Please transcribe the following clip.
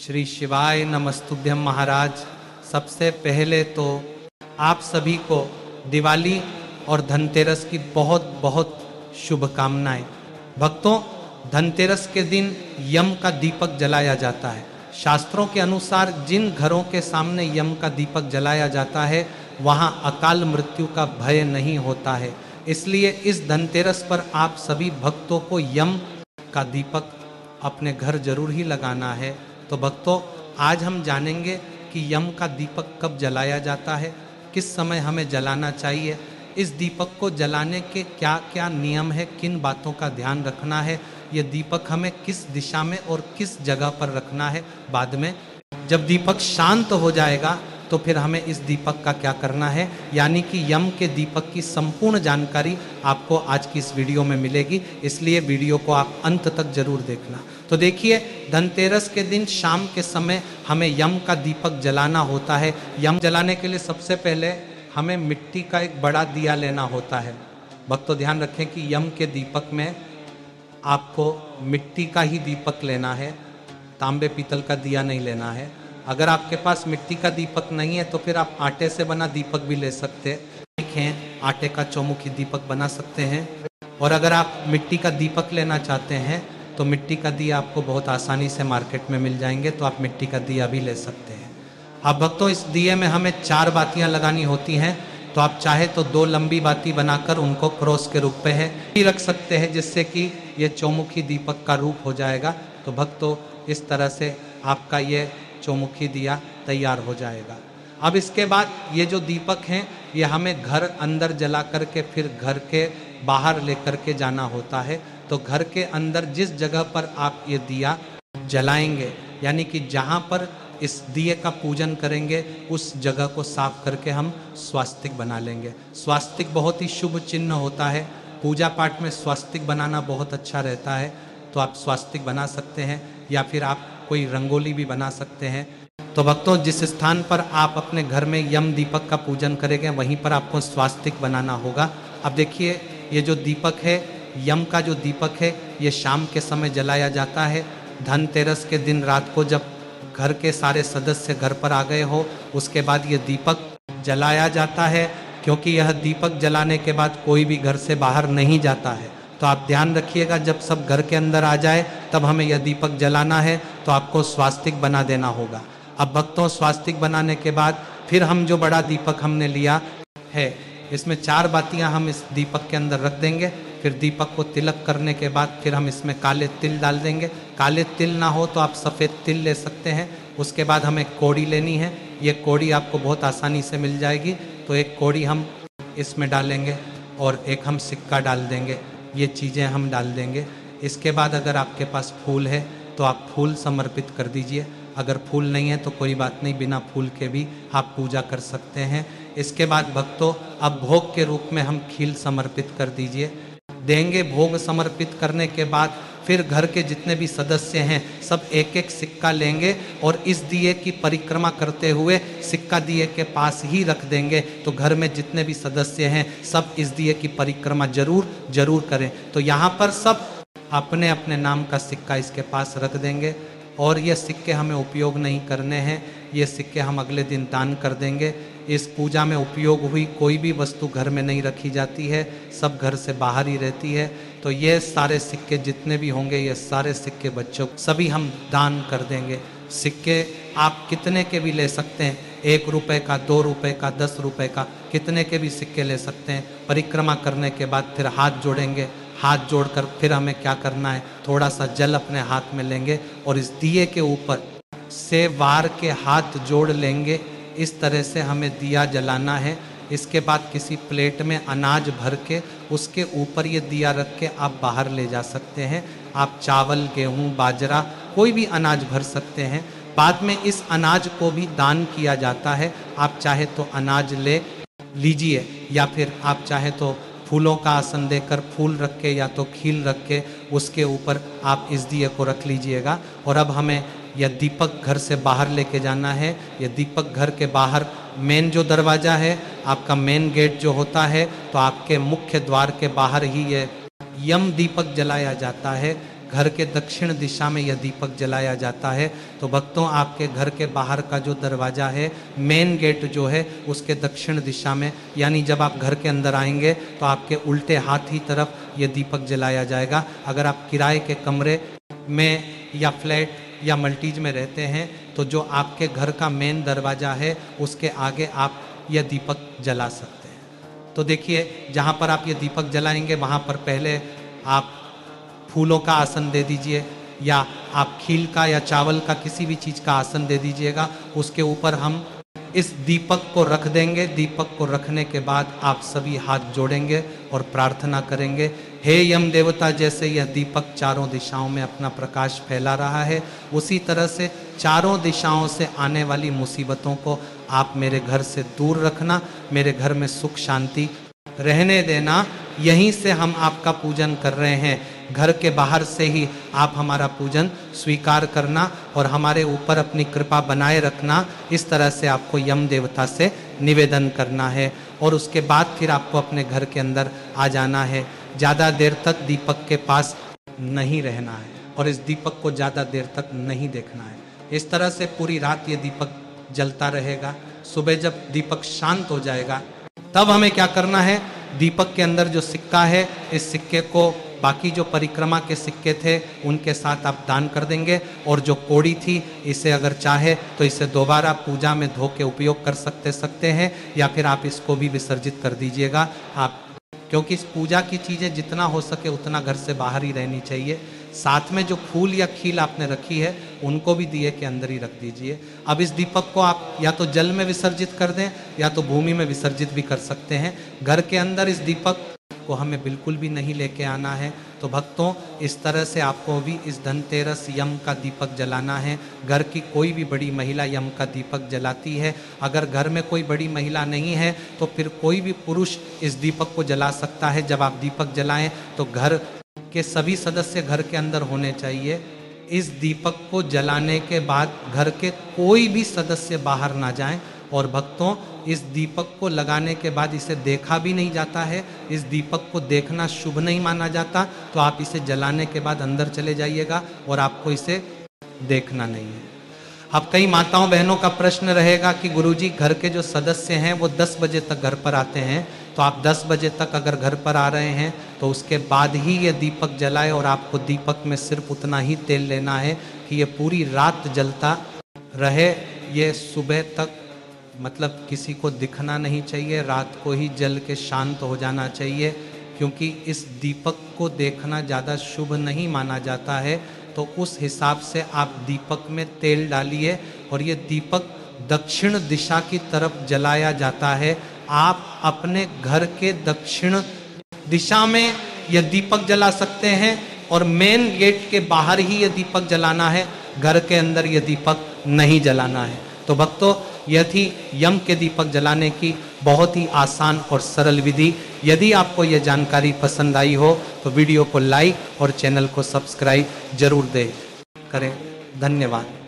श्री शिवाय नमस्तुभ्यम महाराज। सबसे पहले तो आप सभी को दिवाली और धनतेरस की बहुत बहुत शुभकामनाएं। भक्तों, धनतेरस के दिन यम का दीपक जलाया जाता है। शास्त्रों के अनुसार जिन घरों के सामने यम का दीपक जलाया जाता है वहाँ अकाल मृत्यु का भय नहीं होता है। इसलिए इस धनतेरस पर आप सभी भक्तों को यम का दीपक अपने घर जरूर ही लगाना है। तो भक्तों, आज हम जानेंगे कि यम का दीपक कब जलाया जाता है, किस समय हमें जलाना चाहिए, इस दीपक को जलाने के क्या क्या नियम है, किन बातों का ध्यान रखना है, ये दीपक हमें किस दिशा में और किस जगह पर रखना है। बाद में जब दीपक शांत हो जाएगा तो फिर हमें इस दीपक का क्या करना है, यानी कि यम के दीपक की संपूर्ण जानकारी आपको आज की इस वीडियो में मिलेगी। इसलिए वीडियो को आप अंत तक जरूर देखना। तो देखिए, धनतेरस के दिन शाम के समय हमें यम का दीपक जलाना होता है। यम जलाने के लिए सबसे पहले हमें मिट्टी का एक बड़ा दिया लेना होता है। भक्तों, ध्यान रखें कि यम के दीपक में आपको मिट्टी का ही दीपक लेना है, तांबे पीतल का दिया नहीं लेना है। अगर आपके पास मिट्टी का दीपक नहीं है तो फिर आप आटे से बना दीपक भी ले सकते हैं। आटे का चौमुखी दीपक बना सकते हैं। और अगर आप मिट्टी का दीपक लेना चाहते हैं तो मिट्टी का दिया आपको बहुत आसानी से मार्केट में मिल जाएंगे, तो आप मिट्टी का दिया भी ले सकते हैं। अब भक्तों, इस दिए में हमें 4 बातियां लगानी होती हैं। तो आप चाहे तो 2 लंबी बाती बनाकर उनको क्रॉस के रूप में भी रख सकते हैं, जिससे कि ये चौमुखी दीपक का रूप हो जाएगा। तो भक्तों, इस तरह से आपका ये चौमुखी दिया तैयार हो जाएगा। अब इसके बाद ये जो दीपक हैं ये हमें घर अंदर जला करके फिर घर के बाहर लेकर के जाना होता है। तो घर के अंदर जिस जगह पर आप ये दिया जलाएंगे, यानी कि जहाँ पर इस दिए का पूजन करेंगे उस जगह को साफ करके हम स्वास्तिक बना लेंगे। स्वास्तिक बहुत ही शुभ चिन्ह होता है। पूजा पाठ में स्वास्तिक बनाना बहुत अच्छा रहता है। तो आप स्वास्तिक बना सकते हैं या फिर आप कोई रंगोली भी बना सकते हैं। तो भक्तों, जिस स्थान पर आप अपने घर में यम दीपक का पूजन करेंगे वहीं पर आपको स्वास्तिक बनाना होगा। अब देखिए, ये जो दीपक है, यम का जो दीपक है, ये शाम के समय जलाया जाता है। धनतेरस के दिन रात को जब घर के सारे सदस्य घर पर आ गए हो, उसके बाद ये दीपक जलाया जाता है। क्योंकि यह दीपक जलाने के बाद कोई भी घर से बाहर नहीं जाता है। तो आप ध्यान रखिएगा, जब सब घर के अंदर आ जाए तब हमें यह दीपक जलाना है। तो आपको स्वास्तिक बना देना होगा। अब भक्तों, स्वास्तिक बनाने के बाद फिर हम जो बड़ा दीपक हमने लिया है, इसमें 4 बातियां हम इस दीपक के अंदर रख देंगे। फिर दीपक को तिलक करने के बाद फिर हम इसमें काले तिल डाल देंगे। काले तिल ना हो तो आप सफ़ेद तिल ले सकते हैं। उसके बाद हमें कौड़ी लेनी है। ये कौड़ी आपको बहुत आसानी से मिल जाएगी। तो एक कौड़ी हम इसमें डालेंगे और एक हम सिक्का डाल देंगे। ये चीज़ें हम डाल देंगे। इसके बाद अगर आपके पास फूल है तो आप फूल समर्पित कर दीजिए। अगर फूल नहीं है तो कोई बात नहीं, बिना फूल के भी आप पूजा कर सकते हैं। इसके बाद भक्तों, अब भोग के रूप में हम खील समर्पित कर दीजिए देंगे। भोग समर्पित करने के बाद फिर घर के जितने भी सदस्य हैं सब एक एक सिक्का लेंगे और इस दिए की परिक्रमा करते हुए सिक्का दिए के पास ही रख देंगे। तो घर में जितने भी सदस्य हैं सब इस दिए की परिक्रमा जरूर करें। तो यहाँ पर सब अपने अपने नाम का सिक्का इसके पास रख देंगे। और ये सिक्के हमें उपयोग नहीं करने हैं, ये सिक्के हम अगले दिन दान कर देंगे। इस पूजा में उपयोग हुई कोई भी वस्तु घर में नहीं रखी जाती है, सब घर से बाहर ही रहती है। तो ये सारे सिक्के जितने भी होंगे, ये सारे सिक्के बच्चों सभी हम दान कर देंगे। सिक्के आप कितने के भी ले सकते हैं, 1 रुपये का, 2 रुपये का, 10 रुपये का, कितने के भी सिक्के ले सकते हैं। परिक्रमा करने के बाद फिर हाथ जोड़ेंगे। हाथ जोड़कर फिर हमें क्या करना है, थोड़ा सा जल अपने हाथ में लेंगे और इस दिए के ऊपर से वार के हाथ जोड़ लेंगे। इस तरह से हमें दिया जलाना है। इसके बाद किसी प्लेट में अनाज भर के उसके ऊपर ये दिया रख के आप बाहर ले जा सकते हैं। आप चावल, गेहूँ, बाजरा, कोई भी अनाज भर सकते हैं। बाद में इस अनाज को भी दान किया जाता है। आप चाहे तो अनाज ले लीजिए या फिर आप चाहे तो फूलों का आसन देकर फूल रख के या तो खील रख के उसके ऊपर आप इस दिए को रख लीजिएगा। और अब हमें यह दीपक घर से बाहर लेके जाना है। यह दीपक घर के बाहर मेन जो दरवाज़ा है, आपका मेन गेट जो होता है, तो आपके मुख्य द्वार के बाहर ही ये यम दीपक जलाया जाता है। घर के दक्षिण दिशा में यह दीपक जलाया जाता है। तो भक्तों, आपके घर के बाहर का जो दरवाज़ा है, मेन गेट जो है, उसके दक्षिण दिशा में, यानी जब आप घर के अंदर आएंगे तो आपके उल्टे हाथ ही तरफ ये दीपक जलाया जाएगा। अगर आप किराए के कमरे में या फ्लैट या मल्टीज में रहते हैं तो जो आपके घर का मेन दरवाज़ा है उसके आगे आप यह दीपक जला सकते हैं। तो देखिए, जहाँ पर आप ये दीपक जलाएंगे वहाँ पर पहले आप फूलों का आसन दे दीजिए, या आप खील का या चावल का किसी भी चीज़ का आसन दे दीजिएगा। उसके ऊपर हम इस दीपक को रख देंगे। दीपक को रखने के बाद आप सभी हाथ जोड़ेंगे और प्रार्थना करेंगे, हे यम देवता, जैसे यह दीपक चारों दिशाओं में अपना प्रकाश फैला रहा है, उसी तरह से चारों दिशाओं से आने वाली मुसीबतों को आप मेरे घर से दूर रखना, मेरे घर में सुख शांति रहने देना। यहीं से हम आपका पूजन कर रहे हैं। घर के बाहर से ही आप हमारा पूजन स्वीकार करना और हमारे ऊपर अपनी कृपा बनाए रखना। इस तरह से आपको यम देवता से निवेदन करना है और उसके बाद फिर आपको अपने घर के अंदर आ जाना है। ज़्यादा देर तक दीपक के पास नहीं रहना है और इस दीपक को ज़्यादा देर तक नहीं देखना है। इस तरह से पूरी रात ये दीपक जलता रहेगा। सुबह जब दीपक शांत हो जाएगा तब हमें क्या करना है, दीपक के अंदर जो सिक्का है, इस सिक्के को बाकी जो परिक्रमा के सिक्के थे उनके साथ आप दान कर देंगे, और जो कौड़ी थी इसे अगर चाहे तो इसे दोबारा पूजा में धो के उपयोग कर सकते हैं, या फिर आप इसको भी विसर्जित कर दीजिएगा। आप, क्योंकि इस पूजा की चीज़ें जितना हो सके उतना घर से बाहर ही रहनी चाहिए। साथ में जो फूल या खील आपने रखी है उनको भी दिए के अंदर ही रख दीजिए। अब इस दीपक को आप या तो जल में विसर्जित कर दें या तो भूमि में विसर्जित भी कर सकते हैं। घर के अंदर इस दीपक को हमें बिल्कुल भी नहीं लेके आना है। तो भक्तों, इस तरह से आपको भी इस धनतेरस यम का दीपक जलाना है। घर की कोई भी बड़ी महिला यम का दीपक जलाती है। अगर घर में कोई बड़ी महिला नहीं है तो फिर कोई भी पुरुष इस दीपक को जला सकता है। जब आप दीपक जलाएं तो घर के सभी सदस्य घर के अंदर होने चाहिए। इस दीपक को जलाने के बाद घर के कोई भी सदस्य बाहर ना जाएं। और भक्तों, इस दीपक को लगाने के बाद इसे देखा भी नहीं जाता है। इस दीपक को देखना शुभ नहीं माना जाता। तो आप इसे जलाने के बाद अंदर चले जाइएगा और आपको इसे देखना नहीं है। अब कई माताओं बहनों का प्रश्न रहेगा कि गुरुजी, घर के जो सदस्य हैं वो 10 बजे तक घर पर आते हैं, तो आप 10 बजे तक अगर घर पर आ रहे हैं तो उसके बाद ही ये दीपक जलाए, और आपको दीपक में सिर्फ उतना ही तेल लेना है कि ये पूरी रात जलता रहे। ये सुबह तक मतलब किसी को दिखना नहीं चाहिए, रात को ही जल के शांत हो जाना चाहिए, क्योंकि इस दीपक को देखना ज़्यादा शुभ नहीं माना जाता है। तो उस हिसाब से आप दीपक में तेल डालिए, और ये दीपक दक्षिण दिशा की तरफ जलाया जाता है। आप अपने घर के दक्षिण दिशा में यह दीपक जला सकते हैं, और मेन गेट के बाहर ही ये दीपक जलाना है, घर के अंदर ये दीपक नहीं जलाना है। तो भक्तों, यह थी यम के दीपक जलाने की बहुत ही आसान और सरल विधि। यदि आपको यह जानकारी पसंद आई हो तो वीडियो को लाइक और चैनल को सब्सक्राइब जरूर करें। धन्यवाद।